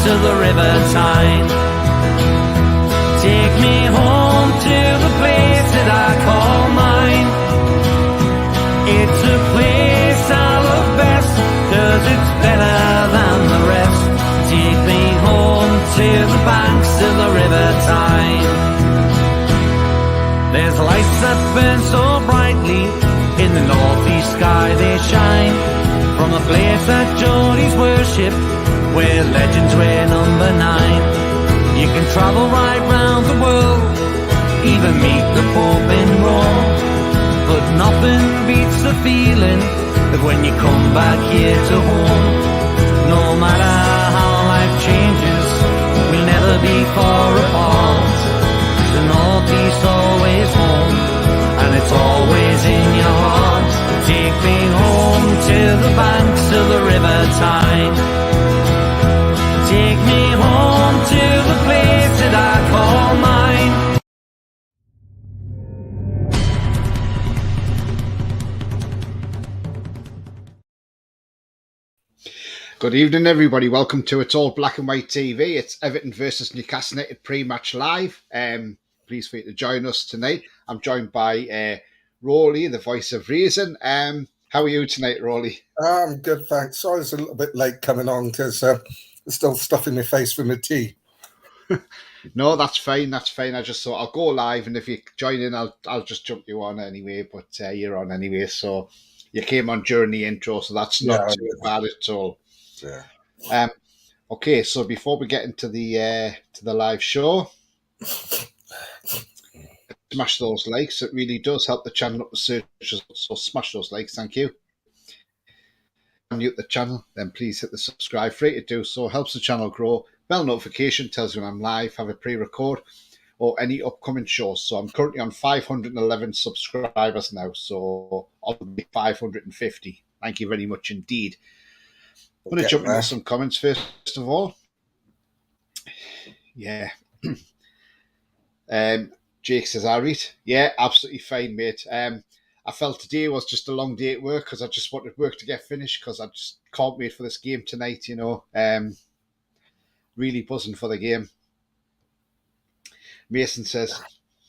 of the River Tyne. Take me home to the place that I call mine. It's a place I love best, 'cause it's better than the rest. Take me home to the banks of the River Tyne. There's lights that burn so brightly, in the northeast sky they shine. From a place that Geordies worship, where legends wear number 9. You can travel right round the world, even meet the Pope in Rome. But nothing beats the feeling of when you come back here to home. No matter how life changes, we'll never be far apart. The northeast always home, and it's always in your heart. Take me home to the banks of the River Tyne. Take me home to the place that I call mine. Good evening, everybody. Welcome to It's All Black and White TV. It's Everton versus Newcastle United pre-match live. Pleased for you to join us tonight. I'm joined by Rolly, the voice of reason. How are you tonight, Rolly? I'm good, thanks. Sorry, it's a little bit late coming on because there's still stuff in my face from the tea. No, that's fine. That's fine. I just thought I'll go live, and if you join in, I'll just jump you on anyway. But you're on anyway, so you came on during the intro, so that's not too bad at all. Yeah. Okay, so before we get into the live show, smash those likes. It really does help the channel up the searches. So smash those likes. Thank you. Mute the channel, then please hit the subscribe. Free to do so. Helps the channel grow. Bell notification tells you when I'm live, have a pre-record, or any upcoming shows. So I'm currently on 511 subscribers now. So I'll be 550. Thank you very much indeed. I'm going to jump into some comments first of all. Yeah. Jake says, I read. Yeah, absolutely fine, mate. I felt today was just a long day at work because I just wanted work to get finished because I just can't wait for this game tonight, you know. Really buzzing for the game. Mason says,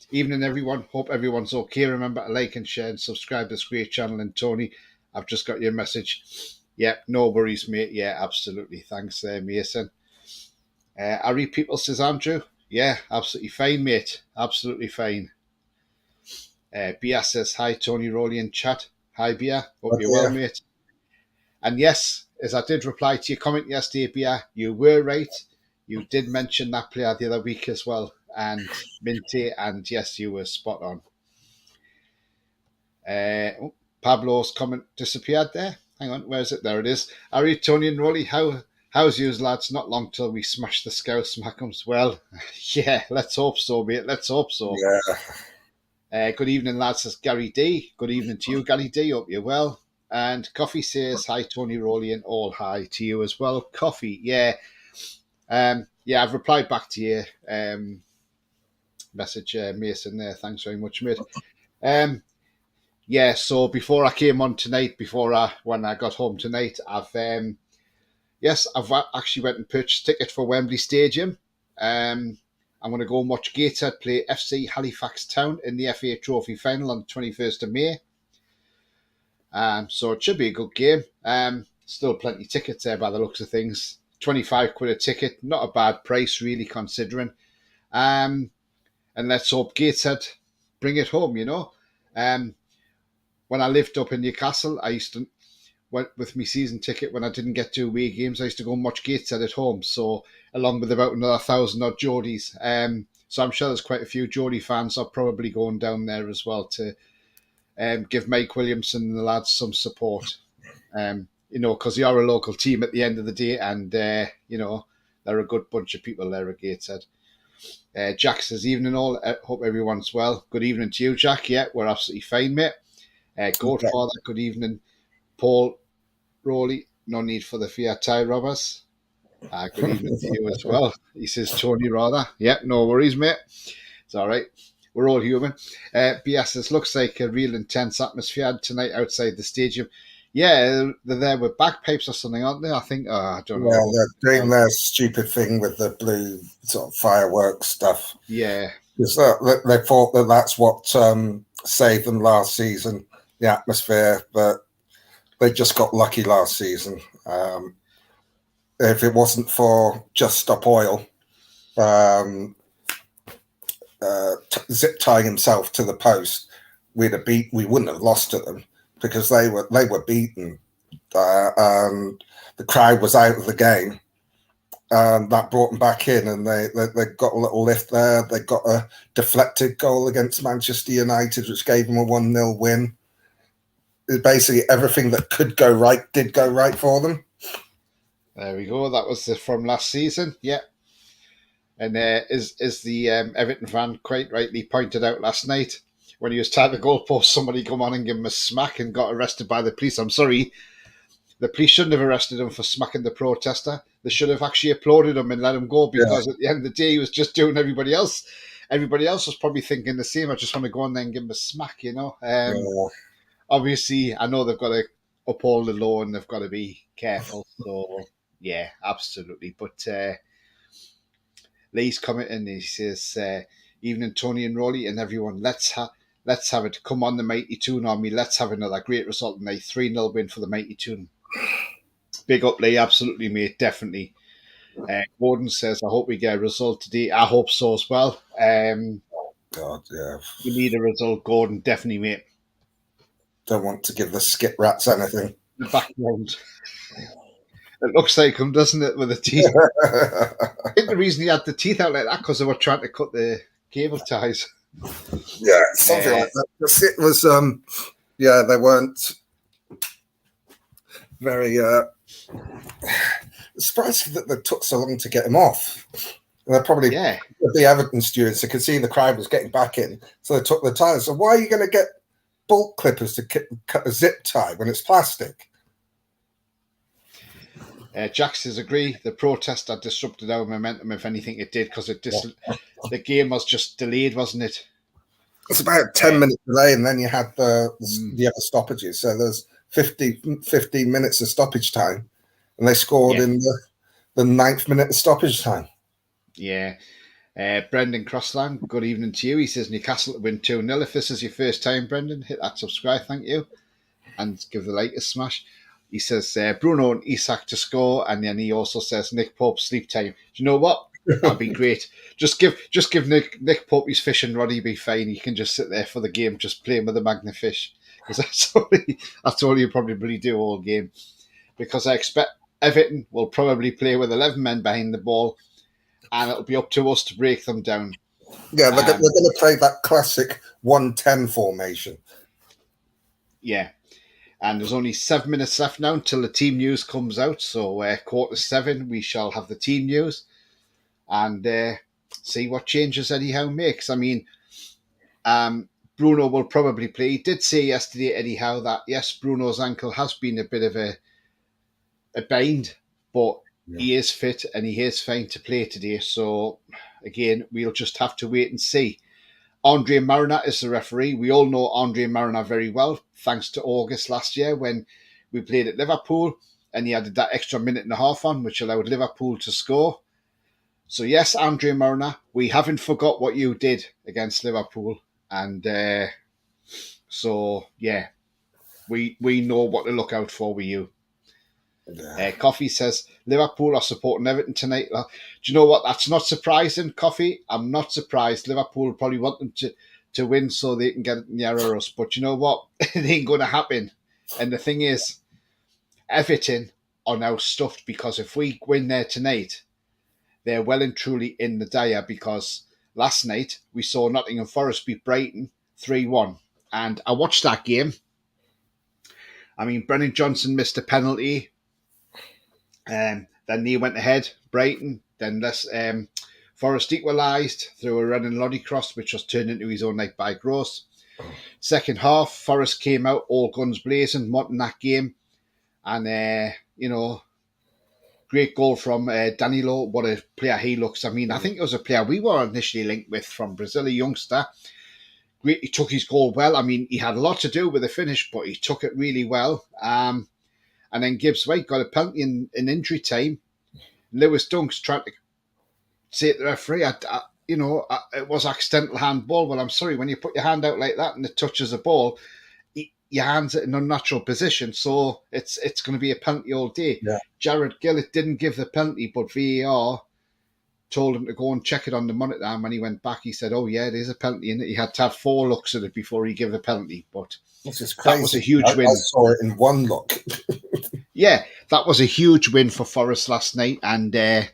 evening everyone. Hope everyone's okay. Remember to like and share and subscribe to this great channel. And Tony, I've just got your message. Yep, no worries, mate. Yeah, absolutely. Thanks, Mason. Ari People says, Andrew. Yeah, absolutely fine, mate. Absolutely fine. Bia says, hi, Tony, Rolly in chat. Hi, Bia. Hope you're well, mate. And yes, as I did reply to your comment yesterday, Bia, you were right. You did mention that player the other week as well, and Minty, and yes, you were spot on. Pablo's comment disappeared there. Hang on, where is it? There it is. Ari, Tony and Rolly, how's yous, lads? Not long till we smash the Scouse Smackums. Well, yeah, let's hope so, mate. Let's hope so. Yeah. Good evening, lads, says Gary D. Good evening to you, Gary D. Hope you're well. And Coffee says, hi, Tony, Rolly, and all hi to you as well. Coffee, yeah. Yeah, I've replied back to your message, Mason, there. Thanks very much, mate. Yeah, so before I came on tonight, when I got home tonight, I've actually went and purchased a ticket for Wembley Stadium. I'm going to go and watch Gateshead play FC Halifax Town in the FA Trophy final on the 21st of May. So it should be a good game. Still plenty of tickets there by the looks of things. 25 quid a ticket, not a bad price really considering. And let's hope Gateshead bring it home, you know. When I lived up in Newcastle, I used to, with my season ticket, when I didn't get to away games, I used to go and watch Gateshead at home. So along with about another 1,000 odd Geordies. So I'm sure there's quite a few Geordie fans are probably going down there as well to give Mike Williamson and the lads some support. You know, because they are a local team at the end of the day, and you know, they're a good bunch of people there at Gateshead. Jack says, evening all. Hope everyone's well. Good evening to you, Jack. Yeah, we're absolutely fine, mate. Godfather, good evening. Paul, Rolly, no need for the Fiat tie robbers. Good evening to you as well. He says, Tony, rather. Yeah, no worries, mate. It's all right. We're all human. BS says, looks like a real intense atmosphere tonight outside the stadium. Yeah, they're there with bagpipes or something, aren't they? I think. I don't Yeah, know. they're doing their stupid thing with the blue sort of fireworks stuff. Yeah. Because they thought that that's what saved them last season, the atmosphere, but they just got lucky last season. If it wasn't for Just Stop Oil zip tying himself to the post, we wouldn't have lost to them because they were beaten. And the crowd was out of the game. And that brought them back in, and they got a little lift there. They got a deflected goal against Manchester United, which gave them a 1-0 win. Basically, everything that could go right did go right for them. There we go. That was from last season. Yeah. And is the Everton fan quite rightly pointed out last night when he was tied the goalpost, somebody come on and give him a smack and got arrested by the police. I'm sorry, the police shouldn't have arrested him for smacking the protester. They should have actually applauded him and let him go because at the end of the day, he was just doing everybody else. Everybody else was probably thinking the same. I just want to go on there and give him a smack, you know. Obviously, I know they've got to uphold the law and they've got to be careful. So, yeah, absolutely. But Lee's commenting and he says, evening, Tony and Rolly and everyone, let's have it. Come on, the Mighty Toon Army. Let's have another great result tonight. 3-0 win for the Mighty Toon. Big up, Lee. Absolutely, mate. Definitely. Gordon says, I hope we get a result today. I hope so as well. God, yeah. We need a result, Gordon. Definitely, mate. Don't want to give the skit rats anything. The background. It looks like him, doesn't it, with the teeth? I think the reason he had the teeth out like that because they were trying to cut the cable ties. Yeah, something like that. The skit was, they weren't very surprised that they took so long to get him off. And they're probably the Everton stewards. They could see the crowd was getting back in, so they took the time. So why are you going to get bolt clippers to cut a zip tie when it's plastic? Jack says, agree. The protest had disrupted our momentum, if anything it did, because the game was just delayed, wasn't it? It's about a 10-minute delay, and then you had the other stoppages. So there's 15 minutes of stoppage time, and they scored in the 9th minute of stoppage time. Yeah. Brendan Crossland, good evening to you. He says Newcastle to win 2-0. If this is your first time, Brendan, hit that subscribe, thank you, and give the like a smash. He says Bruno and Isak to score, and then he also says Nick Pope sleep time. Do you know what? That'd be great. Just give Nick Pope his fishing rod. He'd be fine. He can just sit there for the game, just playing with the magnifish, because that's all you probably do all game. Because I expect Everton will probably play with 11 men behind the ball, and it'll be up to us to break them down. Yeah, they're going to play that classic 1-10 formation. Yeah. And there's only 7 minutes left now until the team news comes out. So 7:15, we shall have the team news and see what changes Eddie Howe makes. I mean, Bruno will probably play. He did say yesterday, Eddie Howe, that yes, Bruno's ankle has been a bit of a bind, but he is fit and he is fine to play today. So again, we'll just have to wait and see. Andre Mariner is the referee. We all know Andre Mariner very well, thanks to August last year when we played at Liverpool and he added that extra minute and a half on, which allowed Liverpool to score. So yes, Andre Mariner, we haven't forgot what you did against Liverpool. And so, yeah, we know what to look out for with you. Yeah. Coffee says, Liverpool are supporting Everton tonight. Do you know what? That's not surprising, Coffee. I'm not surprised. Liverpool probably want them to win so they can get nearer us. But you know what? It ain't going to happen. And the thing is, Everton are now stuffed because if we win there tonight, they're well and truly in the dire because last night we saw Nottingham Forest beat Brighton 3-1. And I watched that game. I mean, Brennan Johnson missed a penalty. Then they went ahead, Brighton. Then Forest equalised through a running Loddy cross, which was turned into his own net by Gross. Second half, Forest came out all guns blazing, wanting that game. And, great goal from Danilo. What a player he looks. I mean, I think it was a player we were initially linked with from Brazil, a youngster. he took his goal well. I mean, he had a lot to do with the finish, but he took it really well. And then Gibbs White got a penalty in injury time. Lewis Dunk's trying to say to the referee, it was accidental handball. Well, I'm sorry, when you put your hand out like that and it touches the ball, your hand's in an unnatural position, so it's going to be a penalty all day. Yeah. Jared Gillett didn't give the penalty, but VAR told him to go and check it on the monitor, and when he went back, he said, "Oh yeah, it is a penalty," and he had to have 4 looks at it before he gave the penalty. But This is crazy. that was a huge win. I saw it in one look. Yeah, that was a huge win for Forest last night, and that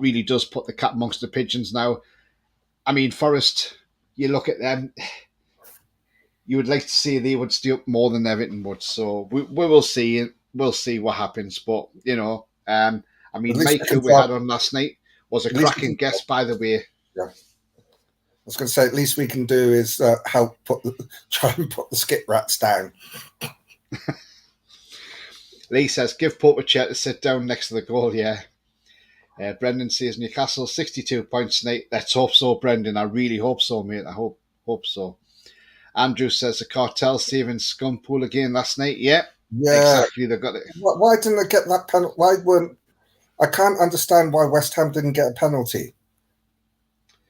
really does put the cat amongst the pigeons now. I mean, Forest, you look at them, you would like to see they would stay up more than Everton would. So we will see. We'll see what happens. But, I mean, Mike, who we had on last night, was a cracking guest, by the way. Yeah. I was going to say, at least we can do is help try and put the skip rats down. Lee says, give Pope a chair to sit down next to the goal, yeah. Brendan says, Newcastle, 62 points tonight. Let's hope so, Brendan. I really hope so, mate. I hope so. Andrew says, the cartel saving Scumpool again last night. Yeah, exactly. They got it. Why didn't they get that penalty? I can't understand why West Ham didn't get a penalty.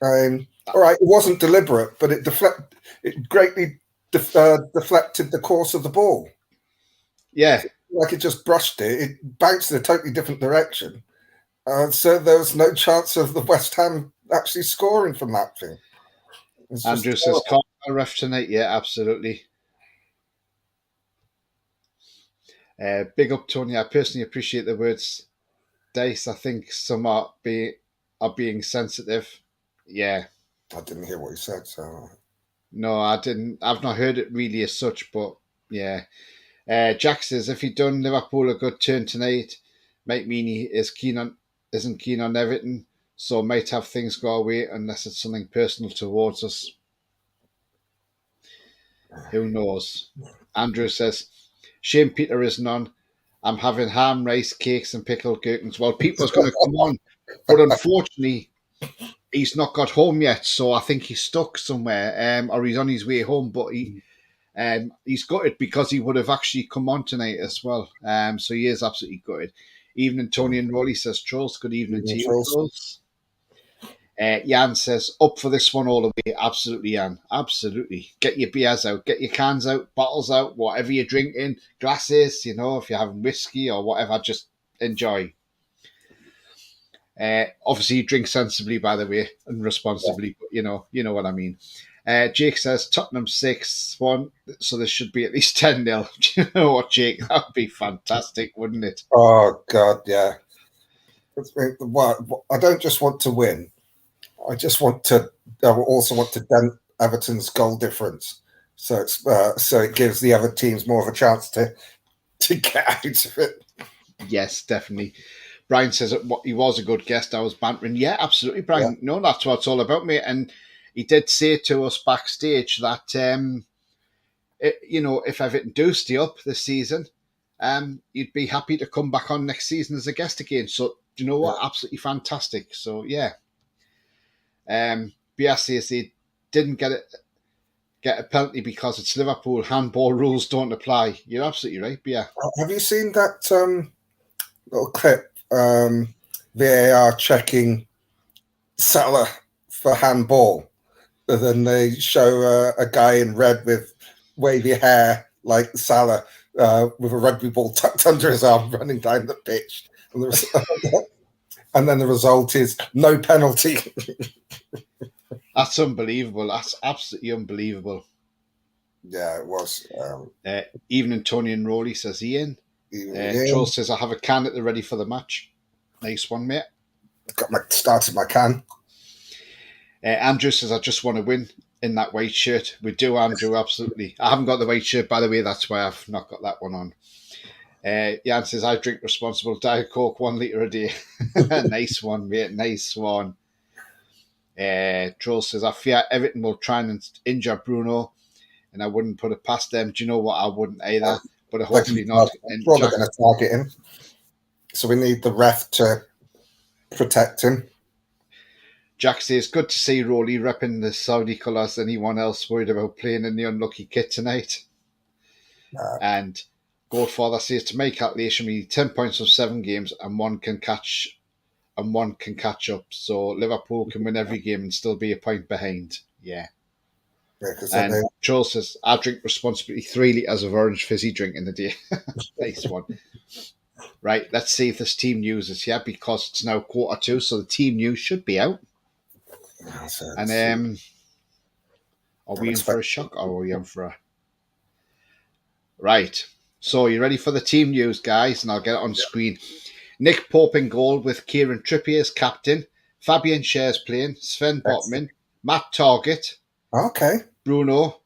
All right, it wasn't deliberate, but it greatly deflected the course of the ball. Yeah. Like it just brushed it. It bounced in a totally different direction. So there was no chance of the West Ham actually scoring from that thing. Andrew says, call a ref tonight. Yeah, absolutely. Big up, Tony. I personally appreciate the words, Dice. I think some are being sensitive. Yeah. I didn't hear what he said, so... No, I didn't. I've not heard it really as such, but yeah. Jack says, if he'd done Liverpool a good turn tonight, might mean he isn't keen on Everton, so might have things go away unless it's something personal towards us. Who knows? Andrew says, shame Peter isn't on. I'm having ham, rice, cakes and pickled gherkins. Well, Peter's going to come on, but unfortunately, he's not got home yet, so I think he's stuck somewhere, or he's on his way home, but he's gutted because he would have actually come on tonight as well. So he is absolutely gutted. Evening, Tony and Rolly, says Trolls. Good evening to you, Trolls. Jan says, up for this one all the way. Absolutely, Jan. Absolutely. Get your beers out. Get your cans out, bottles out, whatever you're drinking, glasses, if you're having whiskey or whatever, just enjoy. Obviously, drink sensibly, by the way, and responsibly, but you know what I mean. Jake says, Tottenham 6-1, so there should be at least 10-0. Do you know what, Jake? That would be fantastic, wouldn't it? Oh, God, yeah. I don't just want to win. I also want to dent Everton's goal difference. So it gives the other teams more of a chance to get out of it. Yes, definitely. Brian says he was a good guest. I was bantering. Yeah, absolutely, Brian. Yeah. No, that's what it's all about, mate. And he did say to us backstage that, if Everton do stay up this season, you'd be happy to come back on next season as a guest again. So, do you know what? Yeah. Absolutely fantastic. So, yeah. BS says he didn't get a penalty because it's Liverpool. Handball rules don't apply. You're absolutely right, yeah. Have you seen that little clip? VAR checking Salah for handball. And then they show a guy in red with wavy hair like Salah with a rugby ball tucked under his arm running down the pitch. And then the result is no penalty. That's unbelievable. That's absolutely unbelievable. Yeah, it was. Evening, Tony and Rolly, says Ian. Joel says, I have a can at the ready for the match. Nice one, mate. Started my can. Andrew says, I just want to win in that white shirt. We do, Andrew, absolutely. I haven't got the white shirt, by the way. That's why I've not got that one on. Jan says, I drink responsible Diet Coke 1 litre a day. Nice one, mate. Nice one. Troll says, I fear Everton will try and injure Bruno, and I wouldn't put it past them. Do you know what? I wouldn't either. But hopefully not. Probably going to target him. So we need the ref to protect him. Jack says, good to see Rolly repping the Saudi colours. Anyone else worried about playing in the unlucky kit tonight? And Goldfather says, to make calculation, we need 10 points from 7 games and one can catch up. So Liverpool can win every game and still be a point behind. Yeah. And Joel says, I drink responsibly 3 litres of orange fizzy drink in a day. Nice one. Right, let's see if this team news is here because it's now 1:45, so the team news should be out. And are we in for a shock or are we in for a... Right, so you ready for the team news, guys? And I'll get it on screen. Nick Pope in goal with Kieran Trippier as captain. Fabian Schär's playing. Sven Botman. Matt Targett. Okay. Bruno.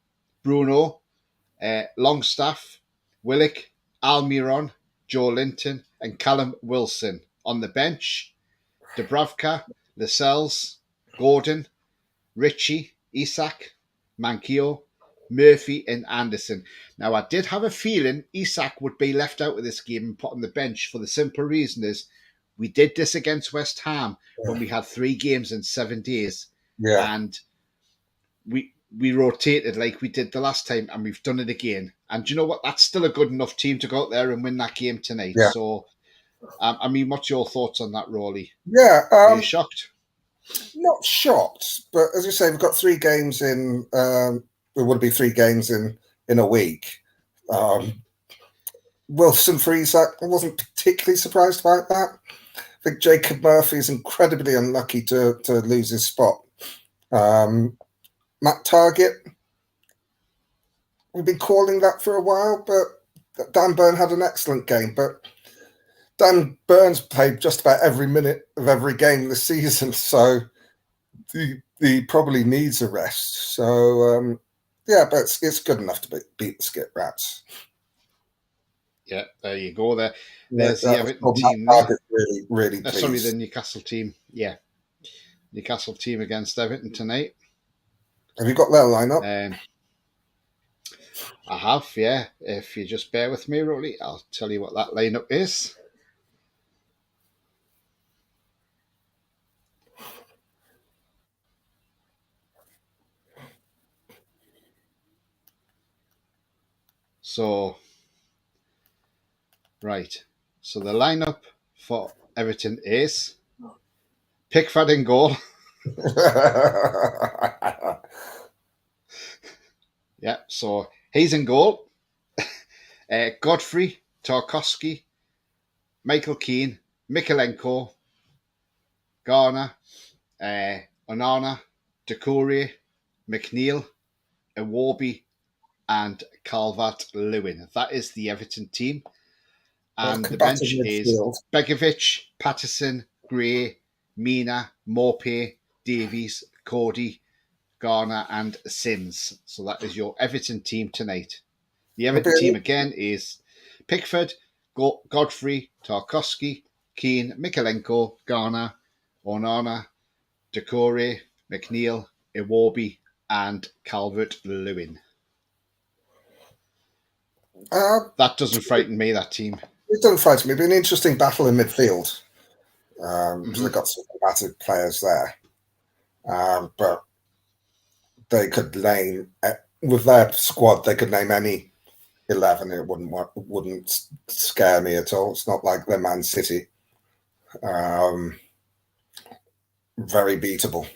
Longstaff. Willock. Almiron. Joe Linton. And Callum Wilson. On the bench, Dubravka, Lascelles, Gordon, Ritchie, Isak, Manquillo, Murphy and Anderson. Now, I did have a feeling Isak would be left out of this game and put on the bench for the simple reason is we did this against West Ham when we had 3 games in 7 days. Yeah. And we rotated like we did the last time and we've done it again. And do you know what? That's still a good enough team to go out there and win that game tonight. Yeah. So, I mean, what's your thoughts on that, Rawley? Yeah. Are you shocked? Not shocked, but as you say, we've got 3 games in. There would be 3 games in a week. Wilson for Isak, I wasn't particularly surprised about that. I think Jacob Murphy is incredibly unlucky to lose his spot. Matt Targett, we've been calling that for a while, but Dan Burn had an excellent game. But Dan Burns played just about every minute of every game this season, so he probably needs a rest. So, yeah, but it's good enough to beat the Skip Rats. Yeah, there you go. There's the Everton team. Really pleased. Sorry, the Newcastle team. Yeah, Newcastle team against Everton tonight. Have you got their lineup? I have, yeah. If you just bear with me, Rolly, I'll tell you what that lineup is. So, right. So the lineup for Everton is Pickford in goal. Yeah, so he's in goal. Godfrey, Tarkowski, Michael Keane, Mikalenko, Garner, Onana, Doucouré, McNeil, Iwobi, and Calvert-Lewin. That is the Everton team. And the bench is Begovic, Patterson, Gray, Mina, Maupay, Davies, Cody, Garner, and Sins. So that is your Everton team tonight. The Everton team again is Pickford, Godfrey, Tarkowski, Keane, Mikalenko, Garner, Onana, Doucouré, McNeil, Iwobi, and Calvert-Lewin. That doesn't frighten me, that team. It doesn't frighten me. It'll be an interesting battle in midfield. They've got some combative players there. But they could name, with their squad, they could name any 11. It wouldn't scare me at all. It's not like they're Man City. Very beatable.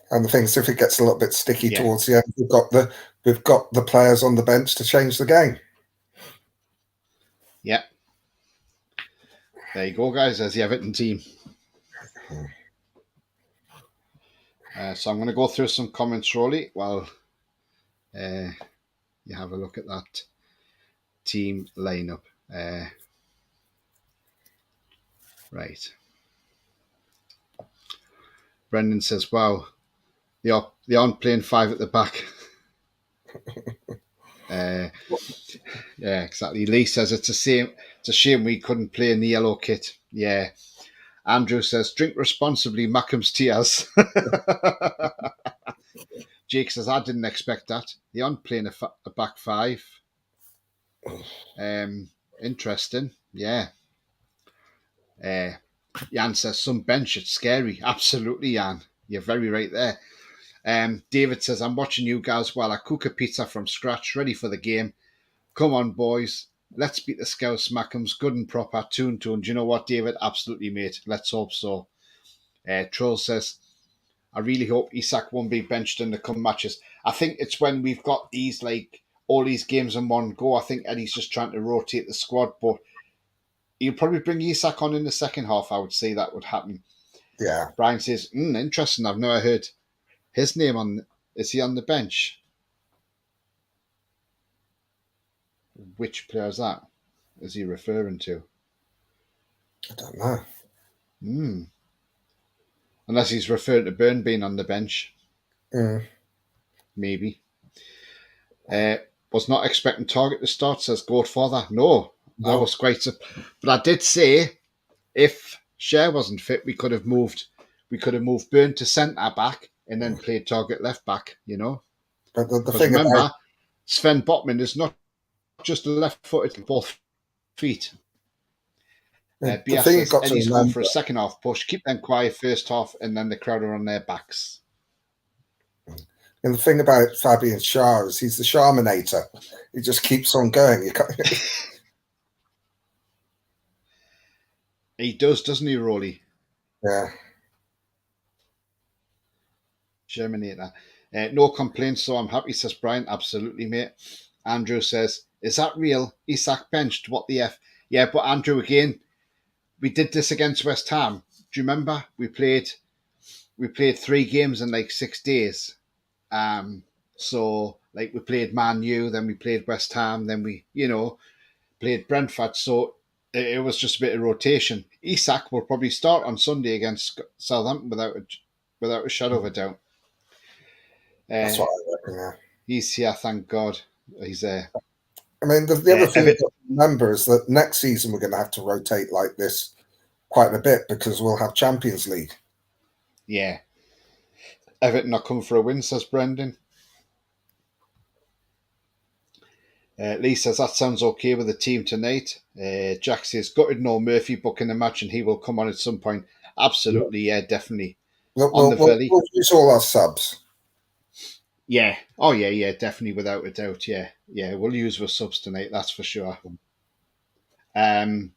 And the thing is, if it gets a little bit sticky towards the end, we've got the players on the bench to change the game. Yeah. There you go, guys. There's the Everton team. So I'm going to go through some comments, Rolly, while you have a look at that team lineup. Right. Brendan says, wow, they aren't playing 5 at the back. Yeah, exactly. Lee says it's a shame we couldn't play in the yellow kit. Yeah. Andrew says, drink responsibly, Mackham's tears. Jake says, I didn't expect that. They aren't playing a back 5. Interesting. Yeah. Jan says, some bench, it's scary. Absolutely, Jan. You're very right there. David says, I'm watching you guys while I cook a pizza from scratch, ready for the game. Come on, boys. Let's beat the Scouse Mackhams, good and proper, tune. Do you know what, David? Absolutely, mate. Let's hope so. Troll says, I really hope Isak won't be benched in the come matches. I think it's when we've got these, like, all these games in one go. I think Eddie's just trying to rotate the squad, but he'll probably bring Isak on in the second half. I would say that would happen. Yeah. Brian says, interesting. I've never heard his name on. Is he on the bench? Which player is that? Is he referring to? I don't know. Unless he's referring to Byrne being on the bench. Maybe. Was not expecting Target to start, says Godfather. No. I was quite. But I did say if Cher wasn't fit, we could have moved Byrne to centre back and then played Target left back. You know. But the Because thing remember, about Sven Botman is not just left-footed, both feet. the BS thing you've says got to Eddie's going remember, for a second half push. Keep them quiet first half, and then the crowd are on their backs. and the thing about Fabian Schär is he's the Charminator. He just keeps on going. You can't, He does, doesn't he, Rolly? yeah. Germinator. No complaints, so I'm happy, says Brian. Absolutely, mate. Andrew says, is that real? Isak benched. What the F? Yeah, but Andrew, again, we did this against West Ham. Do you remember? We played 3 games in like 6 days. So like we played Man U, then we played West Ham, then we, played Brentford. So it was just a bit of rotation. Isak will probably start on Sunday against Southampton without a shadow of a doubt. That's what I reckon, yeah. He's here, thank God. He's there. I mean, the other thing to remember is that next season we're going to have to rotate like this quite a bit because we'll have Champions League. Yeah. Everton are coming for a win, says Brendan. Lee says, that sounds okay with the team tonight. Jack says, gutted no Murphy booking the match and he will come on at some point. Absolutely, yeah, definitely. We'll use all our subs. Yeah. Oh, yeah, definitely, without a doubt, yeah. Yeah, we'll use our subs tonight, that's for sure. I'm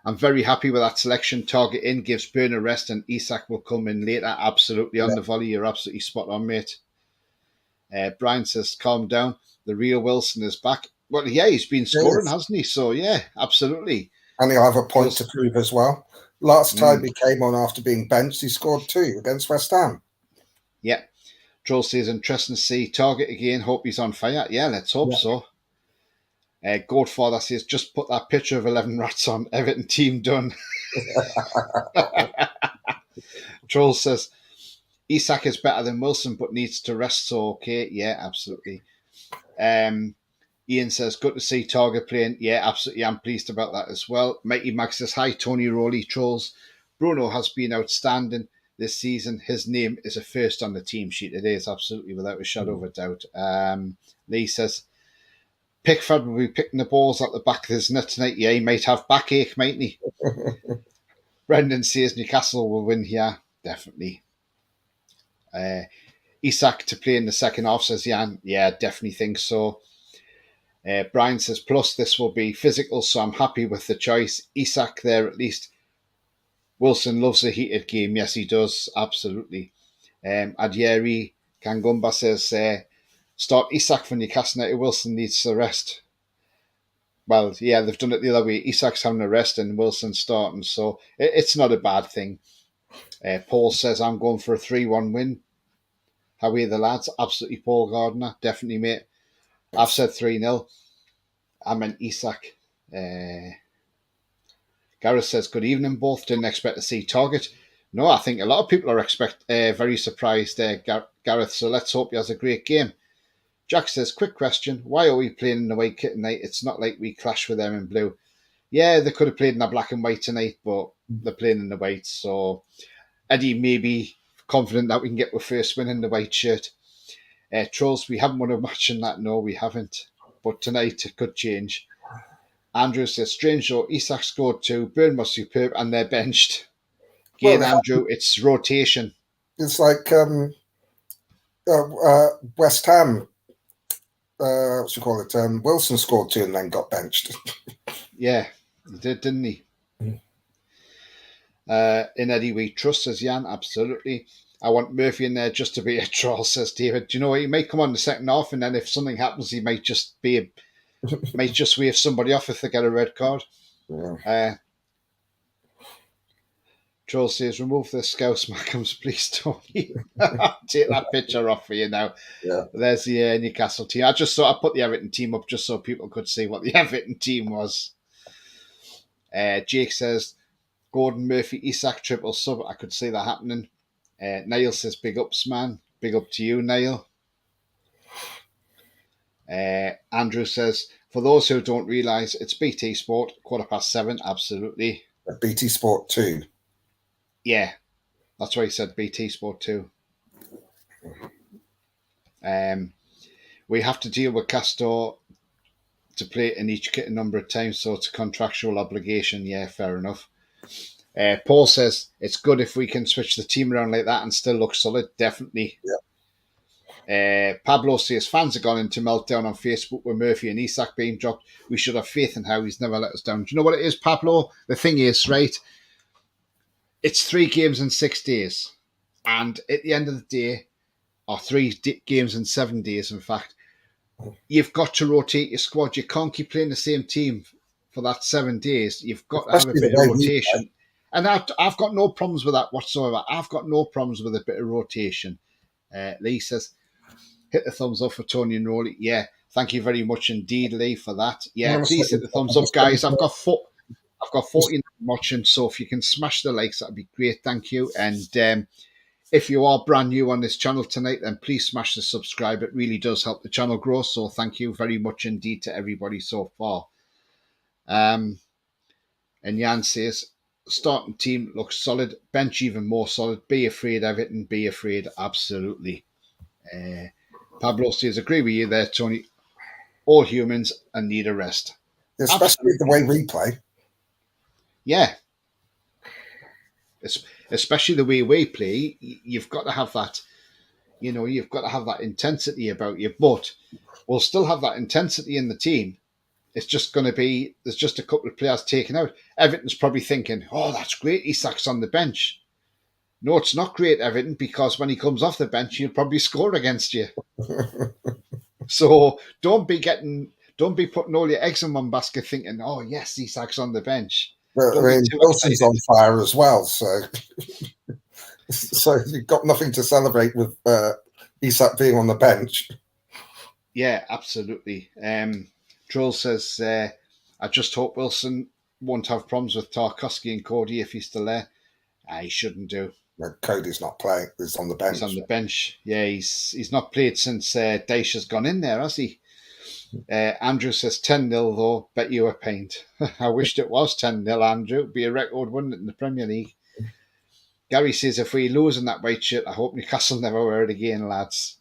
very happy with that selection. Target in, gives Byrne a rest, and Isak will come in later. Absolutely, on the volley. You're absolutely spot on, mate. Brian says, calm down. The real Wilson is back. Well, yeah, he's been scoring, hasn't he? So, yeah, absolutely. And he'll have a point to prove as well. Last time he came on after being benched, he scored 2 against West Ham. Yeah. Troll says, interesting to see Target again. Hope he's on fire. Yeah, let's hope so. Godfather says, just put that picture of 11 rats on. Everton team done. Troll says, Isak is better than Wilson, but needs to rest. So, okay. Yeah, absolutely. Ian says, good to see Target playing. Yeah, absolutely. I'm pleased about that as well. Mighty Max says, hi, Tony Rowley. Trolls. Bruno has been outstanding this season. His name is a first on the team sheet. It is, absolutely, without a shadow of a doubt. Lee says, Pickford will be picking the balls at the back of his net tonight. Yeah, he might have backache, mightn't he? Brendan says Newcastle will win here. Definitely. Isak to play in the second half, says Jan. Yeah, definitely think so. Brian says, plus this will be physical, so I'm happy with the choice. Isak there at least. Wilson loves a heated game. Yes, he does. Absolutely. Adieri Kangumba says, start Isak for Newcastle United. Wilson needs the rest. Well, yeah, they've done it the other way. Isak's having a rest and Wilson's starting, so it's not a bad thing. Paul says, I'm going for a 3-1 win. How are the lads? Absolutely, Paul Gardner. Definitely, mate. I've said 3-0. I meant Isak. Gareth says, good evening, both. Didn't expect to see Target. No, I think a lot of people are very surprised, Gareth, so let's hope he has a great game. Jack says, quick question. Why are we playing in the white kit tonight? It's not like we clash with them in blue. Yeah, they could have played in the black and white tonight, but they're playing in the white. So Eddie may be confident that we can get our first win in the white shirt. Trolls, we haven't won a match in that. No, we haven't. But tonight it could change. Andrew says, strange though, Isak scored 2, Burn was superb, and they're benched. Again, Well, Andrew, it's rotation. it's like West Ham. What you call it? Wilson scored 2 and then got benched. Yeah, he did, didn't he? Mm. In Eddie we trust, says Jan, absolutely. I want Murphy in there just to be a troll, says David. Do you know what? He may come on the second half, and then if something happens, he might just might just wave somebody off if they get a red card. Yeah. Troll says, remove the Scouse Mackhams, please, Tony. Take that picture off for you now. Yeah. There's the Newcastle team. I just thought I'd put the Everton team up just so people could see what the Everton team was. Jake says, Gordon, Murphy, Isak, triple sub. I could see that happening. Niall says, big ups, man. Big up to you, Niall. Andrew says, for those who don't realise, it's BT Sport, 7:15, absolutely. BT Sport 2. Yeah, that's why he said BT Sport 2. We have to deal with Castor to play in each kit a number of times, so it's a contractual obligation. Yeah, fair enough. Paul says, it's good if we can switch the team around like that and still look solid, definitely. Yeah. Pablo says, fans have gone into meltdown on Facebook with Murphy and Isak being dropped. We should have faith in how he's never let us down. Do you know what it is, Pablo? The thing is, right, it's 3 games in 6 days. And at the end of the day, or 3 games in 7 days, in fact, you've got to rotate your squad. You can't keep playing the same team for that 7 days. You've got to have a bit of rotation. And I've got no problems with that whatsoever. I've got no problems with a bit of rotation. Lee says, hit the thumbs up for Tony and Rolly. Yeah, thank you very much indeed, Lee, for that. Yeah, please hit the thumbs up, guys. I've got 49 watching, so if you can smash the likes, that'd be great. Thank you. And if you are brand new on this channel tonight, then please smash the subscribe. It really does help the channel grow. So thank you very much indeed to everybody so far. And Jan says, starting team looks solid. Bench even more solid. Be afraid, Everton. Be afraid. Absolutely. Pablo says, agree with you there, Tony. All humans and need a rest. Especially absolutely. The way we play. Yeah. Especially the way we play, you've got to have that, you've got to have that intensity about you. But we'll still have that intensity in the team. It's just going to be, there's just a couple of players taken out. Everton's probably thinking, oh, that's great, Isak's on the bench. No, it's not great, Everton, because when he comes off the bench, he'll probably score against you. So don't be putting all your eggs in one basket thinking, oh, yes, Isak's on the bench. But, I mean, Wilson's on fire as well, so you've got nothing to celebrate with Isak being on the bench. Yeah, absolutely. Troll says, I just hope Wilson won't have problems with Tarkowski and Cody if he's still there. He shouldn't do. No, Cody's not playing. He's on the bench. He's on the bench. Yeah, he's not played since Daesh has gone in there, has he? Andrew says 10-0 though. Bet you a paint. I wished it was 10-0, Andrew. It'd be a record, wouldn't it, in the Premier League? Gary says, if we lose in that white shirt, I hope Newcastle never wear it again, lads.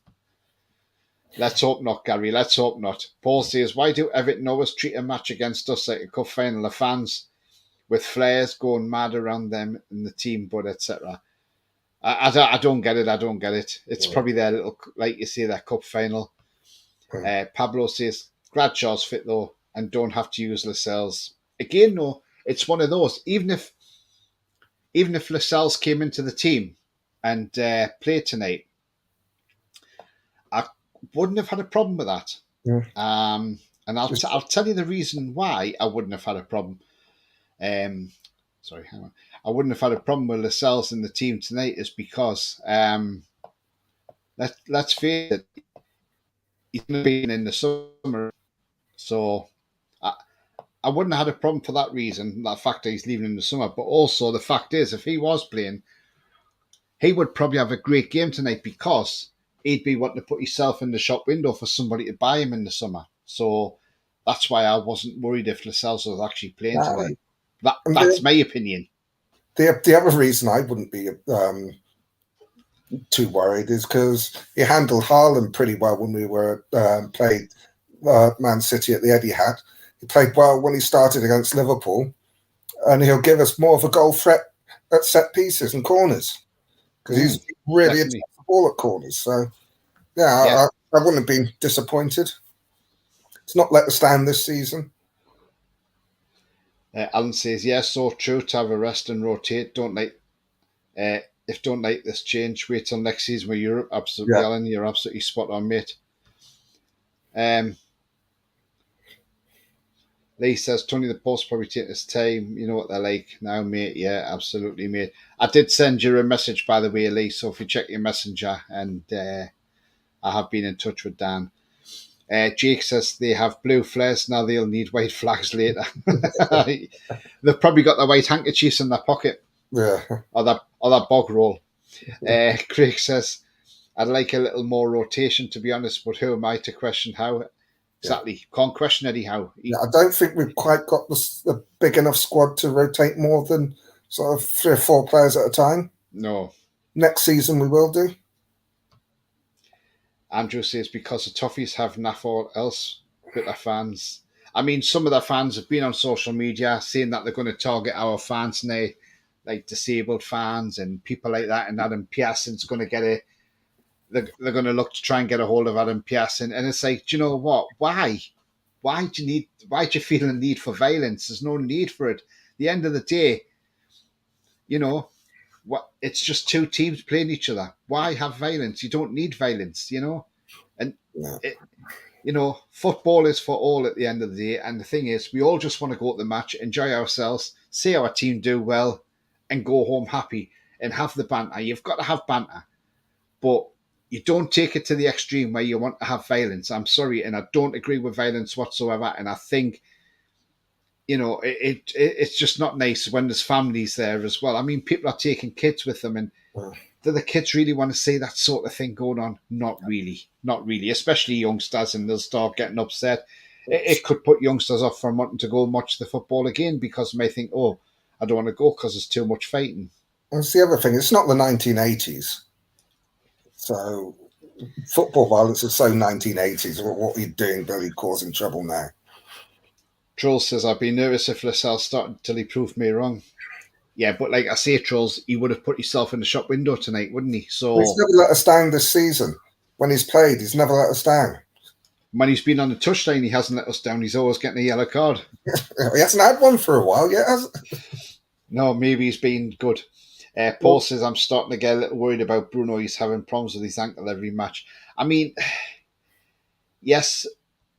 Let's hope not, Gary. Let's hope not. Paul says, why do Everton always treat a match against us like a cup final of fans with flares going mad around them and the team, but etc.? I don't get it. I don't get it. It's probably their little, like you say, their cup final. Pablo says, Gradshaw's fit though and don't have to use Lascelles. Again, no, it's one of those. Even if Lascelles came into the team and played tonight, I wouldn't have had a problem with that. Yeah. And I'll tell you the reason why I wouldn't have had a problem. Sorry, hang on. I wouldn't have had a problem with Lascelles in the team tonight is because let's face it, he's going to be in the summer, so I wouldn't have had a problem for that reason, that fact that he's leaving in the summer. But also the fact is, if he was playing, he would probably have a great game tonight because he'd be wanting to put himself in the shop window for somebody to buy him in the summer. So that's why I wasn't worried if Lascelles was actually playing tonight. That's my opinion. The other reason I wouldn't be too worried is because he handled Haaland pretty well when we were played Man City at the Etihad. He played well when he started against Liverpool, and he'll give us more of a goal threat at set pieces and corners because he's really attacks the ball at corners. So, yeah. I wouldn't have been disappointed. It's not let us down this season. Alan says, yes, so true, to have a rest and rotate. Don't like this change, wait till next season with Europe. Absolutely, Alan, you're absolutely spot on, mate. Lee says, Tony the Post probably take his time. You know what they're like now, mate. Yeah, absolutely, mate. I did send you a message, by the way, Lee, so if you check your messenger, and I have been in touch with Dan. Jake says they have blue flares, now they'll need white flags later. They've probably got the white handkerchiefs in their pocket. Yeah. Or that bog roll. Craig says, I'd like a little more rotation, to be honest, but who am I to question how? Exactly. Yeah. Can't question Eddie Howe. I don't think we've quite got the big enough squad to rotate more than sort of 3 or 4 players at a time. No. Next season we will do. Andrew says, because the Toffees have naff all else with their fans. I mean, some of their fans have been on social media saying that they're going to target our fans now, like disabled fans and people like that, and Adam Pearson's going to get a... They're going to look to try and get a hold of Adam Pearson, and it's like, do you know what? Why do you feel a need for violence? There's no need for it. At the end of the day, you know, it's just 2 teams playing each other. Why have violence? You don't need violence, you know. And football is for all at the end of the day. And the thing is, we all just want to go to the match, enjoy ourselves, see our team do well, and go home happy and have the banter. You've got to have banter, but you don't take it to the extreme where you want to have violence. I'm sorry, and I don't agree with violence whatsoever. And I think, it's just not nice when there's families there as well. I mean, people are taking kids with them, and do the kids really want to see that sort of thing going on? Not really, especially youngsters, and they'll start getting upset. It could put youngsters off from wanting to go and watch the football again because they may think, oh, I don't want to go because there's too much fighting. That's the other thing. It's not the 1980s. So football violence is so 1980s. What are you doing, Billy, causing trouble now? Trolls says, I'd be nervous if Lascelles started until he proved me wrong. Yeah, but like I say, Trolls, he would have put himself in the shop window tonight, wouldn't he? So he's never let us down this season. When he's played, he's never let us down. When he's been on the touchline, he hasn't let us down. He's always getting a yellow card. He hasn't had one for a while yet, has he? No, maybe he's been good. Paul says, I'm starting to get a little worried about Bruno. He's having problems with his ankle every match. I mean, yes,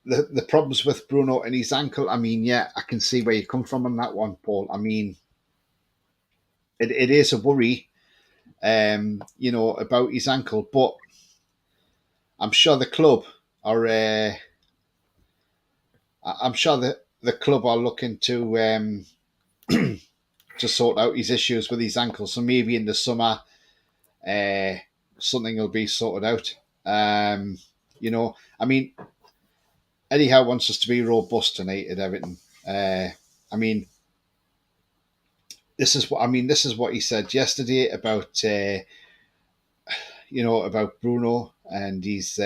the problems with Bruno and his ankle, I mean, yeah, I can see where you come from on that one, Paul. I mean, it is a worry, about his ankle, but I'm sure the club are... I'm sure that the club are looking to... to sort out his issues with his ankle. So maybe in the summer, something will be sorted out. I mean, Eddie Howe wants us to be robust tonight at Everton. I mean, this is what he said yesterday about, about Bruno and his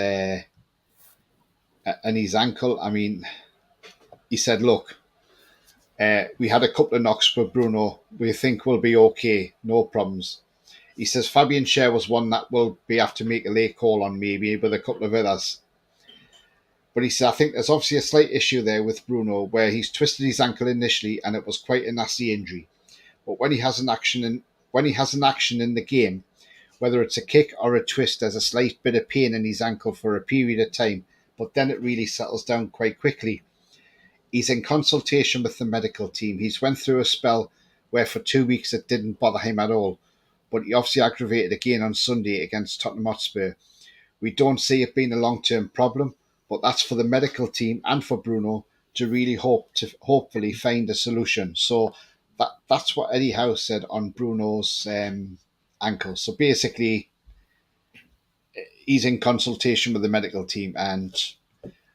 ankle. I mean, he said, look, we had a couple of knocks for Bruno. We think we'll be okay. No problems. He says Fabian Schär was one that will be have to make a late call on, maybe with a couple of others. But he said, I think there's obviously a slight issue there with Bruno where he's twisted his ankle initially and it was quite a nasty injury. But when he has an action in the game, whether it's a kick or a twist, there's a slight bit of pain in his ankle for a period of time. But then it really settles down quite quickly. He's in consultation with the medical team. He's went through a spell where for 2 weeks it didn't bother him at all. But he obviously aggravated again on Sunday against Tottenham Hotspur. We don't see it being a long-term problem, but that's for the medical team and for Bruno to really hopefully find a solution. So that's what Eddie Howe said on Bruno's ankle. So basically, he's in consultation with the medical team, and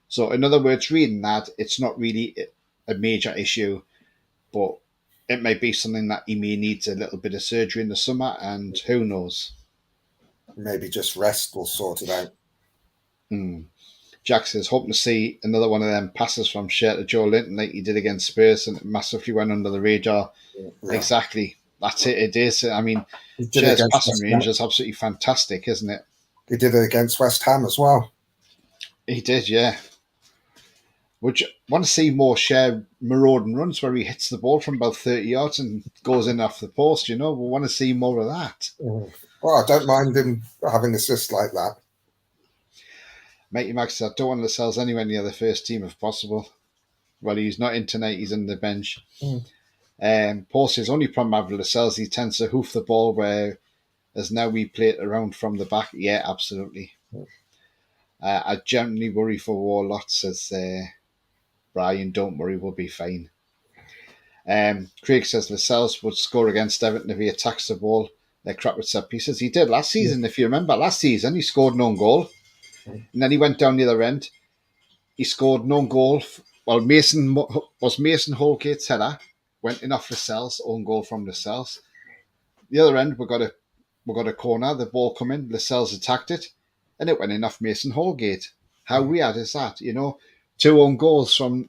so in other words, reading that, it's not really a major issue, but it might be something that he may need a little bit of surgery in the summer, and who knows? Maybe just rest will sort it out. Jack says, hoping to see another one of them passes from Cher to Joe Linton like he did against Spurs and it massively went under the radar. Yeah. Exactly. That's it. It is. I mean, He did it Cher's against passing West range Ham. is absolutely fantastic, isn't it? He did it against West Ham as well. He did, yeah. Would you want to see more Cher marauding runs where he hits the ball from about 30 yards and goes in off the post, We want to see more of that. Well, I don't mind him having assists like that. Matey Max said, I don't want Lascelles anywhere near the first team if possible. Well, he's not in tonight, he's on the bench. Paul says, only problem I have with Lascelles, he tends to hoof the ball where as now we play it around from the back. Yeah, absolutely. I genuinely worry for Warlott, says Brian. Don't worry, we'll be fine. Craig says Lascelles would score against Everton if he attacks the ball. They're crap with set pieces. He did last season, if you remember. Last season, he scored an own goal. And then he went down the other end. He scored an own goal. Well, Mason Holgate's header went in off Lascelles, own goal from Lascelles. The other end, we got a corner. The ball come in. Lascelles attacked it, and it went in off Mason Holgate. How weird is that? Two own goals from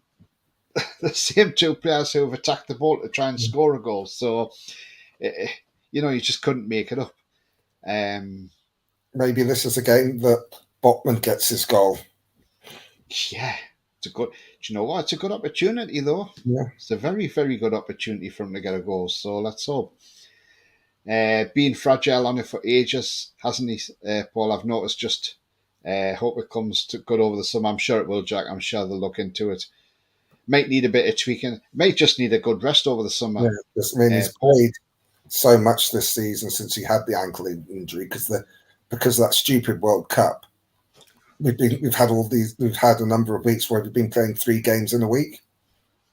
the same two players who have attacked the ball to try and score a goal. So, you just couldn't make it up. Maybe this is a game that Botman gets his goal. Yeah, it's a good. Do you know what? It's a good opportunity, though. Yeah, it's a very, very good opportunity for him to get a goal. So let's hope. Being fragile on it for ages, hasn't he, Paul? I've noticed. Just hope it comes to good over the summer. I'm sure it will, Jack. I'm sure they'll look into it. Might need a bit of tweaking. Might just need a good rest over the summer. Yeah, he's played so much this season since he had the ankle injury because of that stupid World Cup. We've had a number of weeks where we've been playing 3 games in a week.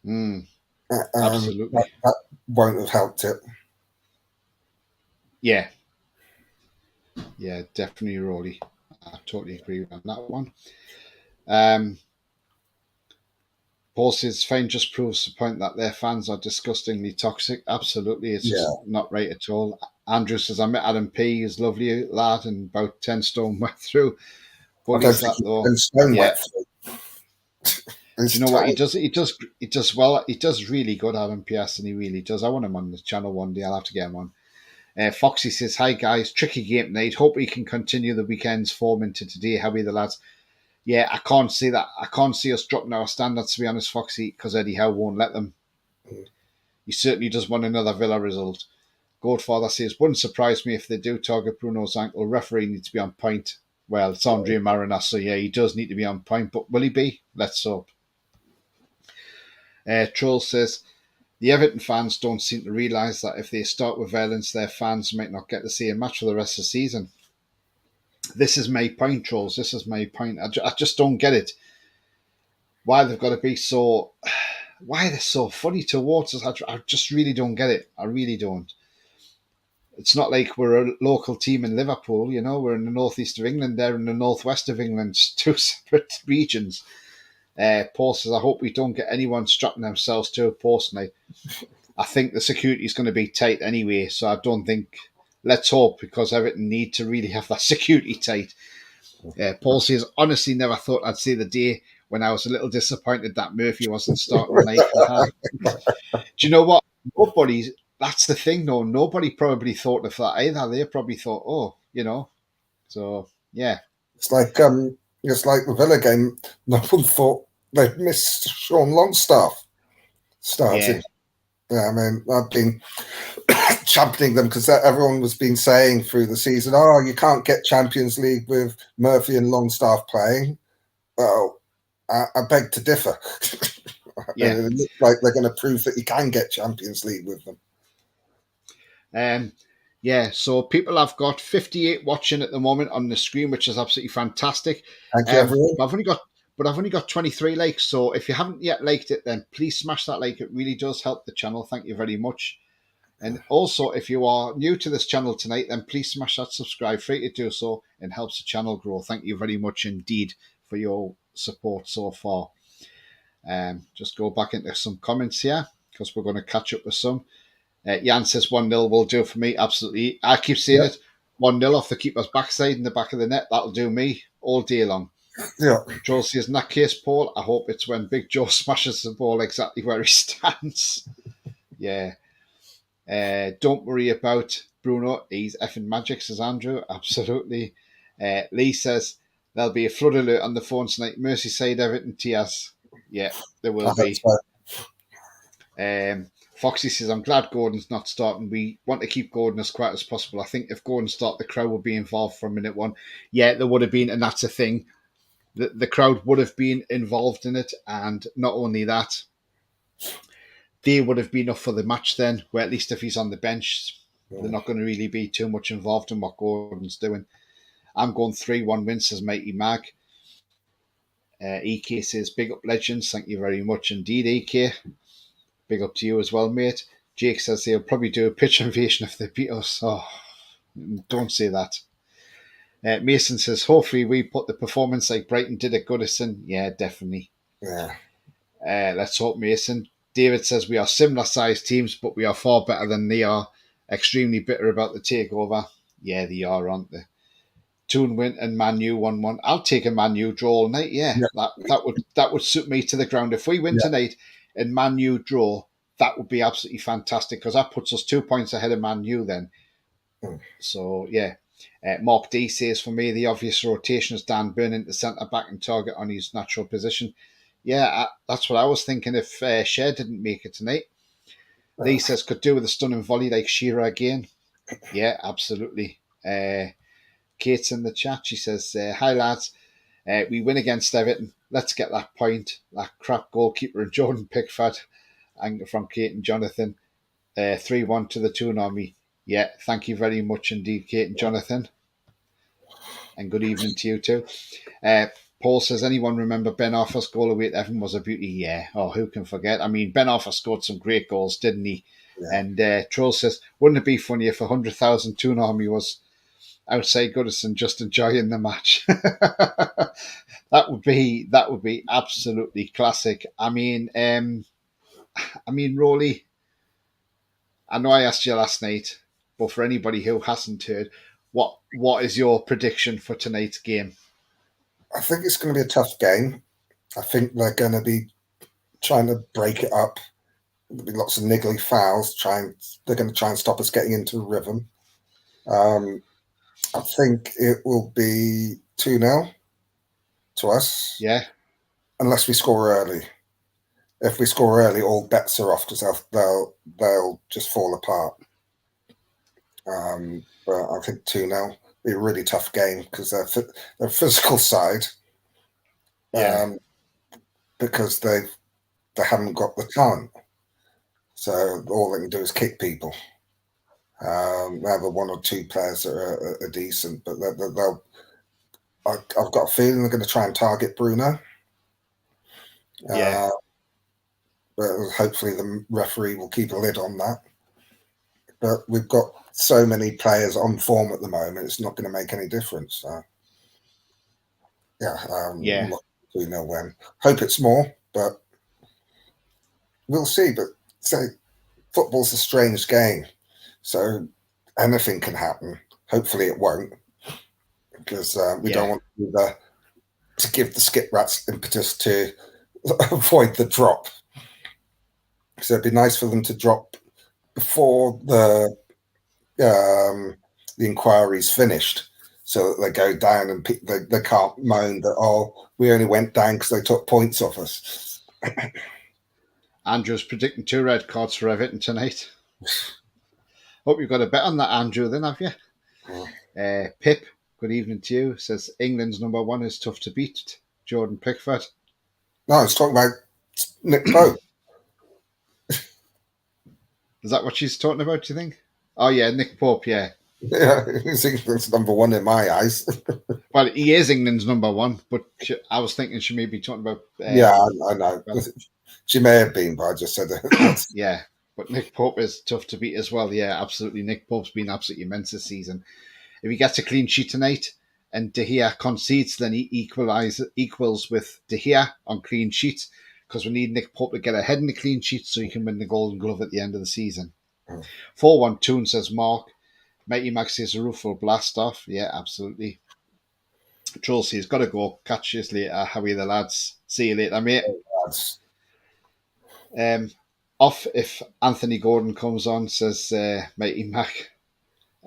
Absolutely, that won't have helped it. Yeah, definitely, Rolly. I totally agree on that one. Paul says, fine just proves the point that their fans are disgustingly toxic. Absolutely, it's just not right at all. Andrew says, I met Adam P. He's a lovely lad and about 10 stone wet through. But he's that though. Do you know what he does? He does well. He does really good, Adam P.S. and he really does. I want him on the channel one day. I'll have to get him on. Foxy says, hi guys, tricky game tonight. Hope we can continue the weekend's form into today. How are the lads? Yeah, I can't see that. I can't see us dropping our standards, to be honest, Foxy, because Eddie Howe won't let them. He certainly does want another Villa result. Godfather says, wouldn't surprise me if they do target Bruno's ankle. Referee needs to be on point. Well, it's Andre Marinas, so yeah, he does need to be on point, but will he be? Let's hope. Troll says, the Everton fans don't seem to realise that if they start with violence, their fans might not get to see a match for the rest of the season. This is my point, Trolls. This is my point. I just don't get it. Why they've got to be so... Why they're so funny towards us. I just really don't get it. I really don't. It's not like we're a local team in Liverpool, We're in the northeast of England. They're in the northwest of England. It's 2 separate regions. Paul says, I hope we don't get anyone strapping themselves to a post night. I think the security is going to be tight anyway, so I don't think... Let's hope, because Everton need to really have that security tight. Paul says, honestly, never thought I'd see the day when I was a little disappointed that Murphy wasn't starting tonight. Do you know what? That's the thing, though. Nobody probably thought of that either. They probably thought, So, yeah. It's like the Villa game. No one thought they'd missed Sean Longstaff starting. Yeah, I mean, I've been championing them because everyone was been saying through the season, you can't get Champions League with Murphy and Longstaff playing. Well, I beg to differ. Yeah. It looks like they're going to prove that you can get Champions League with them. So people have got 58 watching at the moment on the screen, which is absolutely fantastic. Thank you, everyone. I've only got 23 likes, so if you haven't yet liked it, then please smash that like. It really does help the channel. Thank you very much. And also, if you are new to this channel tonight, then please smash that subscribe. Free to do so and helps the channel grow. Thank you very much indeed for your support so far. Just go back into some comments here because we're going to catch up with some. Jan says 1-0 will do for me. Absolutely. I keep saying it. 1-0 off the keeper's backside in the back of the net. That'll do me all day long. Yeah. Joel says, in that case, Paul, I hope it's when Big Joe smashes the ball exactly where he stands. Yeah. Don't worry about Bruno. He's effing magic, says Andrew. Absolutely. Lee says, there'll be a flood alert on the phone tonight. Merseyside, Everton, tears. Yeah, there I will hope be. so. Foxy says, I'm glad Gordon's not starting. We want to keep Gordon as quiet as possible. I think if Gordon started, the crowd would be involved from minute one. Yeah, there would have been, and that's a thing. The crowd would have been involved in it, and not only that, they would have been up for the match then, where at least if he's on the bench, they're not going to really be too much involved in what Gordon's doing. I'm going 3-1 win, says Mighty Mag. EK says, big up legends. Thank you very much indeed, EK. Big up to you as well, mate. Jake says they'll probably do a pitch invasion if they beat us. Oh, don't say that. Mason says, hopefully we put the performance like Brighton did at Goodison. Yeah, definitely. Yeah. Let's hope, Mason. David says, we are similar sized teams, but we are far better than they are. Extremely bitter about the takeover. Yeah, they are, aren't they? Toon win and Man U 1-1. I'll take a Man U draw all night. Yeah, Yeah. that would suit me to the ground. If we win Yeah. tonight and Man U draw, that would be absolutely fantastic because that puts us 2 points ahead of Man U then. So, yeah. Mark D says, for me, the obvious rotation is Dan Burn into centre back and target on his natural position. Yeah, that's what I was thinking if Cher didn't make it tonight. Lee says, could do with a stunning volley like Shearer again. Yeah, absolutely. Kate's in the chat. She says, hi, lads. We win against Everton. Let's get that point. That crap goalkeeper and Jordan Pickford. And from Kate and Jonathan. 3-1 to the Toon Army. Yeah, thank you very much indeed, Kate and Jonathan. And good evening to you too. Paul says, anyone remember Ben Arthur's goal away at Everton was a beauty? Yeah. Oh, who can forget? I mean, Ben Arthur scored some great goals, didn't he? Yeah. And Troll says, wouldn't it be funny if 100,000 Toon Army was outside Goodison just enjoying the match? That would be absolutely classic. I mean, Rolly, I know I asked you last night, but for anybody who hasn't heard, what is your prediction for tonight's game? I think it's going to be a tough game. I think they're going to be trying to break it up. There'll be lots of niggly fouls. They're going to try and stop us getting into a rhythm. I think it will be 2-0 to us. Yeah. Unless we score early. If we score early, all bets are off because they'll just fall apart. But I think 2-0 be a really tough game because they're physical side. Yeah. Because they haven't got the talent, so all they can do is kick people. They have one or two players that are decent, but they'll. I've got a feeling they're going to try and target Bruno. Yeah. But hopefully the referee will keep a lid on that. But we've got so many players on form at the moment; it's not going to make any difference. So, yeah. 2-0 win. Hope it's more, but we'll see. But football's a strange game, so anything can happen. Hopefully, it won't, because we don't want to give the skip rats impetus to avoid the drop. So it'd be nice for them to drop before the inquiry's finished, so that they go down and they can't moan that we only went down because they took points off us. Andrew's predicting 2 red cards for Everton tonight. Hope you've got a bet on that, Andrew, then, have you? Pip, good evening to you. Says England's number 1 is tough to beat. Jordan Pickford. No, I was talking about Nick Pope. Is that what she's talking about, do you think? Oh, yeah, Nick Pope, yeah. Yeah, he's England's number 1 in my eyes. Well, he is England's number 1, but I was thinking she may be talking about... yeah, I know. She may have been, but I just said it. Yeah, but Nick Pope is tough to beat as well. Yeah, absolutely. Nick Pope's been absolutely immense this season. If he gets a clean sheet tonight and De Gea concedes, then he equals with De Gea on clean sheets, because we need Nick Pope to get ahead in the clean sheet so he can win the Golden Glove at the end of the season. 4-1 Toon, says Mark. Mighty Max says the roof will blast off. Yeah, absolutely. Joel says, got to go. Catch you later. How are you, the lads? See you later, mate. That's, Off if Anthony Gordon comes on, says Mighty Mac.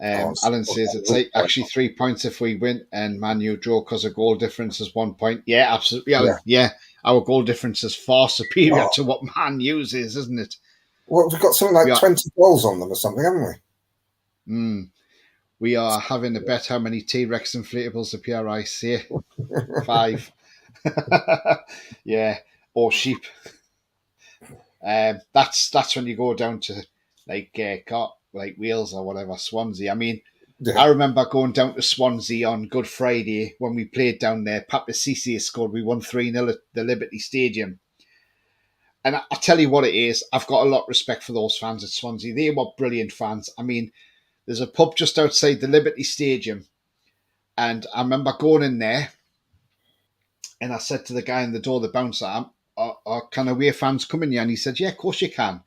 Alan says it's actually 3 points if we win, and Man U draw because a goal difference is 1 point. Yeah, absolutely. Alan. Yeah, our goal difference is far superior to what Man U's is, isn't it? Well, we've got something like 20 goals on them or something, haven't we? We are having a bet how many T-Rex inflatables the PRI say. 5. Yeah, or sheep. That's when you go down to like Wales or whatever, Swansea. I mean, I remember going down to Swansea on Good Friday when we played down there. Papa Cisse scored. We won 3-0 at the Liberty Stadium. And I tell you what it is, I've got a lot of respect for those fans at Swansea. They were brilliant fans. I mean, there's a pub just outside the Liberty Stadium. And I remember going in there and I said to the guy in the door, the bouncer, can away fans come in here? And he said, yeah, of course you can.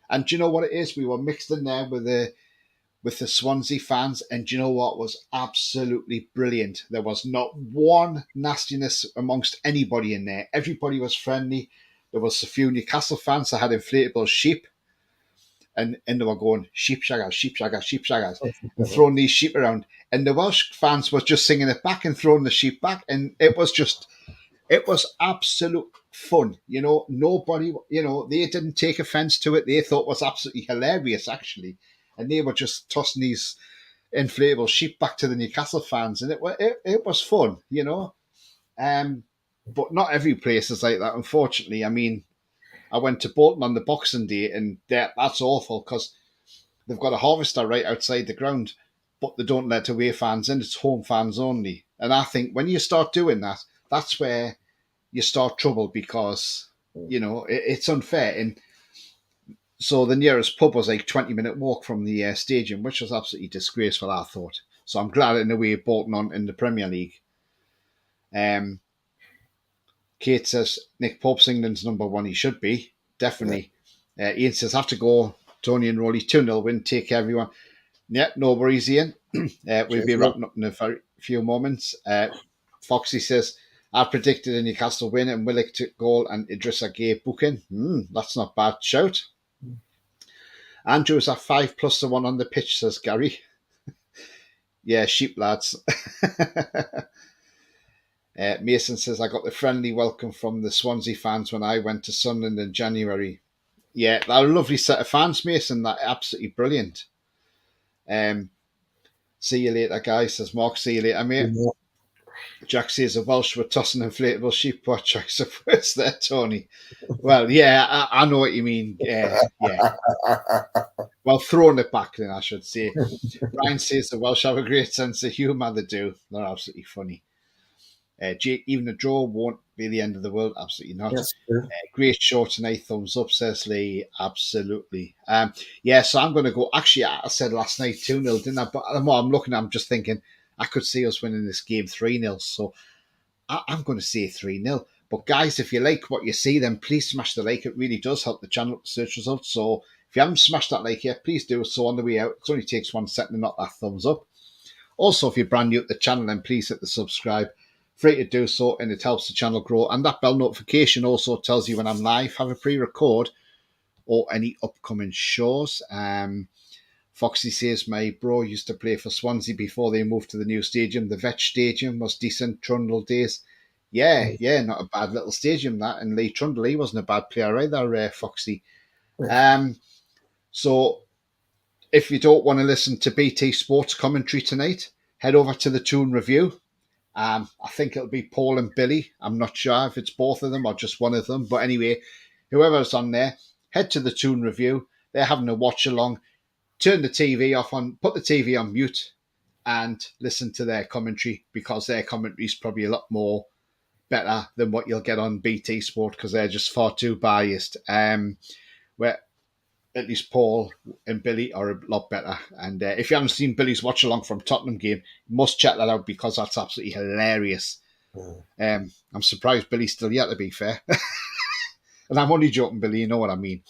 And do you know what it is? We were mixed in there with the Swansea fans, and do you know what was absolutely brilliant? There was not one nastiness amongst anybody in there. Everybody was friendly. There was a few Newcastle fans that had inflatable sheep, and they were going, sheep shaggers, sheep shaggers, sheep shaggers, and throwing these sheep around. And the Welsh fans were just singing it back and throwing the sheep back, and it was absolute fun. You know, nobody, they didn't take offence to it. They thought it was absolutely hilarious, actually. And they were just tossing these inflatable sheep back to the Newcastle fans. And it was fun, But not every place is like that, unfortunately. I mean, I went to Bolton on the Boxing Day, and that's awful because they've got a harvester right outside the ground, but they don't let away fans in. It's home fans only. And I think when you start doing that, that's where you start trouble because, it's unfair. And so the nearest pub was like 20-minute walk from the stadium, which was absolutely disgraceful, I thought. So I'm glad in a way Bolton on in the Premier League. Kate says, Nick Pope's England's number 1. He should be, definitely. Yeah. Ian says, have to go. Tony and Rolly 2-0 win. Take care, everyone. Yeah, no worries, Ian. We'll be wrapping up in a very few moments. Foxy says, I predicted a Newcastle win and Willock to goal and Idrissa Gueye booking. That's not bad shout. Andrew's at 5+ the 1 on the pitch, says Gary. Yeah, sheep lads. Mason says, I got the friendly welcome from the Swansea fans when I went to Sunderland in January. Yeah, they're a lovely set of fans, Mason. They're absolutely brilliant. See you later, guys, says Mark. See you later, mate. Yeah. Jack says the Welsh were tossing inflatable sheep. What choice of words there, Tony? Well, yeah, I know what you mean. Yeah. Well, throwing it back, then I should say. Ryan says the Welsh have a great sense of humour. They do. They're absolutely funny. Jake, even a draw won't be the end of the world. Absolutely not. Yes, great show tonight. Thumbs up, says Lee. Absolutely. So I'm going to go. Actually, I said last night 2-0, didn't I? But the more I'm looking, I'm just thinking I could see us winning this game 3-0. So I'm going to say 3-0. But guys, if you like what you see, then please smash the like. It really does help the channel search results. So if you haven't smashed that like yet, please do so on the way out. It only takes 1 second to knock that thumbs up. Also, if you're brand new at the channel, then please hit the subscribe. Free to do so, and it helps the channel grow. And that bell notification also tells you when I'm live, have a pre-record, or any upcoming shows. Foxy says, my bro used to play for Swansea before they moved to the new stadium. The Vetch Stadium was decent, Trundle days. Yeah, not a bad little stadium, that. And Lee Trundle, he wasn't a bad player either, Foxy. So if you don't want to listen to BT Sports commentary tonight, head over to the Toon Review. I think it'll be Paul and Billy. I'm not sure if it's both of them or just one of them. But anyway, whoever's on there, head to the Toon Review. They're having a watch along. Turn the TV off, put the TV on mute and listen to their commentary, because their commentary is probably a lot more better than what you'll get on BT Sport, because they're just far too biased. Where at least Paul and Billy are a lot better. And if you haven't seen Billy's watch along from Tottenham game, you must check that out, because that's absolutely hilarious. I'm surprised Billy's still yet, to be fair. And I'm only joking, Billy, you know what I mean.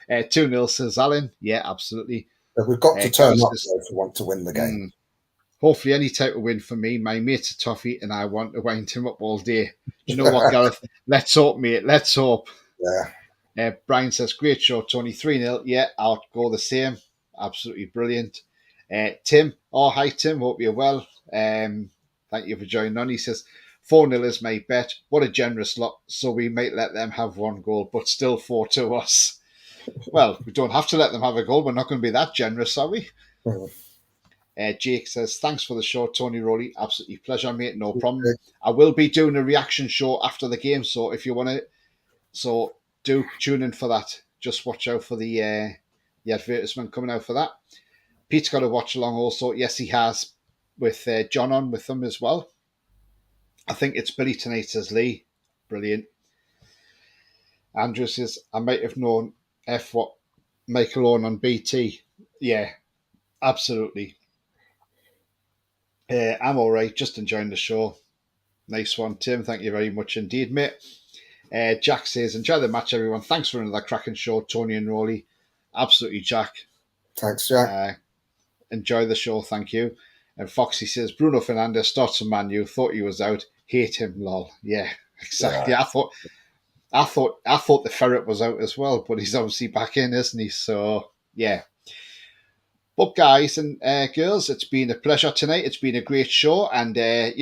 2-0, says Alan. Yeah, absolutely. We've got to turn up if we want to win the game. hopefully any type of win for me. My mate's a toffee and I want to wind him up all day. Do you know what, Gareth? Let's hope, mate. Let's hope. Yeah. Brian says, great show, Tony. 3-0. Yeah, I'll go the same. Absolutely brilliant. Tim. Oh, hi, Tim. Hope you're well. Thank you for joining on. He says, 4-0 is my bet. What a generous lot. So we might let them have one goal, but still 4 to us. Well, we don't have to let them have a goal. We're not going to be that generous, are we? Jake says, thanks for the show, Tony Rowley. Absolutely pleasure, mate. No problem. I will be doing a reaction show after the game. So if you want to, so do tune in for that. Just watch out for the advertisement coming out for that. Pete's got to watch along also. Yes, he has, with John on with them as well. I think it's Billy tonight, says Lee. Brilliant. Andrew says, I might have known what Michael Owen on BT. Yeah, absolutely. I'm all right. Just enjoying the show. Nice one, Tim. Thank you very much indeed, mate. Jack says, enjoy the match, everyone. Thanks for another cracking show, Tony and Rowley. Absolutely, Jack. Thanks, Jack. Enjoy the show, thank you. And Foxy says, Bruno Fernandes starts for Man U. Thought he was out. Hate him, lol. Yeah, exactly. Yeah. I thought the ferret was out as well, but he's obviously back in, isn't he? So yeah. But guys and girls, it's been a pleasure tonight. It's been a great show, and I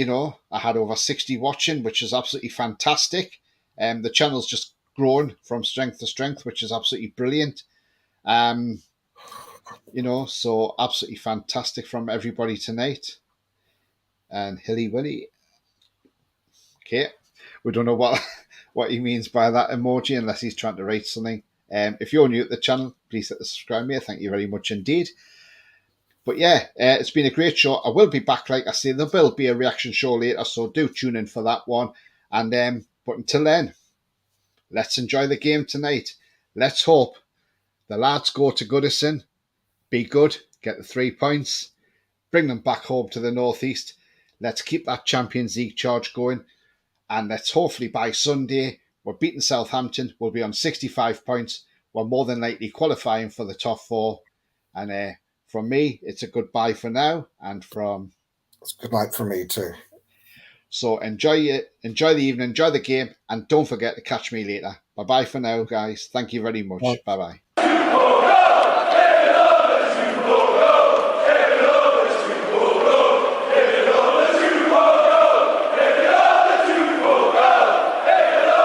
had over 60 watching, which is absolutely fantastic. The channel's just grown from strength to strength, which is absolutely brilliant. So absolutely fantastic from everybody tonight. And Hilly Willy. Okay, we don't know what he means by that emoji, unless he's trying to write something. If you're new at the channel, please hit the subscribe me. Thank you very much indeed. But yeah, it's been a great show. I will be back, like I say. There will be a reaction show later, so do tune in for that one. And but until then, let's enjoy the game tonight. Let's hope the lads go to Goodison, be good, get the 3 points, bring them back home to the northeast. Let's keep that Champions League charge going, and let's hopefully by Sunday we're beating Southampton. We'll be on 65 points. We're more than likely qualifying for the top 4, and from me, it's a goodbye for now, and from... It's good night for me too. So enjoy the evening, enjoy the game, and don't forget to catch me later. Bye-bye for now, guys. Thank you very much. Bye-bye.